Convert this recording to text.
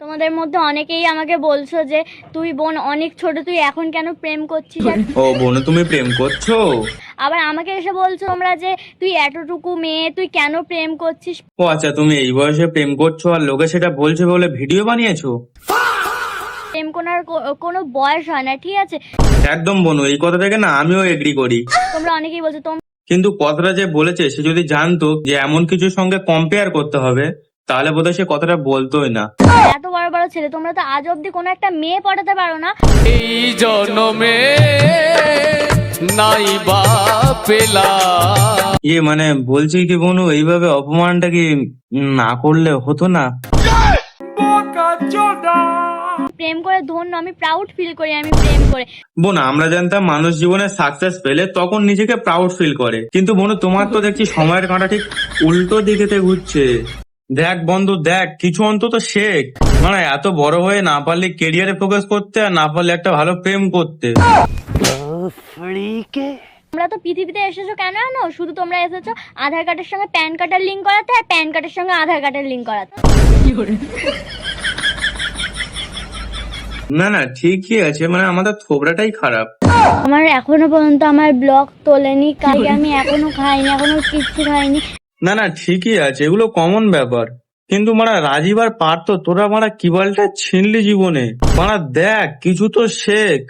তোমাদের মধ্যে অনেকেই আমাকে বলছো যে তুই বোন অনেক ছোট, তুই এখন কেন প্রেম করছিস? ও বোন, তুমি প্রেম করছো? আবার আমাকে এসে বলছো তোমরা যে তুই এতটুকু মেয়ে, তুই কেন প্রেম করছিস? ও আচ্ছা, তুমি এই বয়সে প্রেম করছো আর লোকে সেটা বলছে বলে ভিডিও বানিয়েছো? প্রেম করার কোনো বয়স হয় না, ঠিক আছে? একদম বোন, এই কথা থেকে না আমিও এগ্রি করি। তোমরা অনেকেই বলছো কিন্তু কথাটা যে বলেছে সে যদি জানতো যে এমন কিছুর সঙ্গে কম্পেয়ার করতে হবে, তাহলে বোধহয় সে কথাটা বলতোই না। এত বড় বড় ছেলে, তোমরা তো আজ অব্দি কোনো একটা মেয়ে পটাতে পারো না। এই জন্মে নাই বা পেলাম। মানে বলছি কি বোন, এইভাবে অপমানটা কি না করলে হতো না? প্রেম করে ধন্য, আমি প্রাউড ফিল করি আমি প্রেম করে। বোন, আমরা জানতাম মানুষ জীবনে সাকসেস পেলে তখন নিজেকে প্রাউড ফিল করে, কিন্তু বোন তোমার তো দেখছি সময়ের কাঁটা ঠিক উল্টো দিকেতে ঘুরছে। দেখ বন্ধু দেখ, কিছু অন্তত শেখ। মানে এত বড় হয়ে না পারলে কেরিয়ারে ফোকাস করতে, আর না পারলে একটা ভালো প্রেম করতে। তোমরা তো পৃথিবীতে এসেছো কেন জানো? শুধু তোমরা এসেছো আধার কার্ডের সঙ্গে প্যান কার্ডের লিঙ্ক করাতে, আর প্যান কার্ডের সঙ্গে আধার কার্ডের লিঙ্ক করাতে। না না, ঠিকই আছে, মানে আমাদের থোবরাটাই খারাপ। আমার এখনো পর্যন্ত আমার ব্লগ তোলেনি, কালকে আমি এখনো খাইনি, এখনো কিচ্ছু খাইনি। না না, ঠিকই আছে, এগুলো কমন ব্যাপার। কিন্তু মারা রাজীব আর পার্থ, তোরা মারা কি বলটা ছিনলি জীবনে? মারা দেখ, কিছু তো শেখ।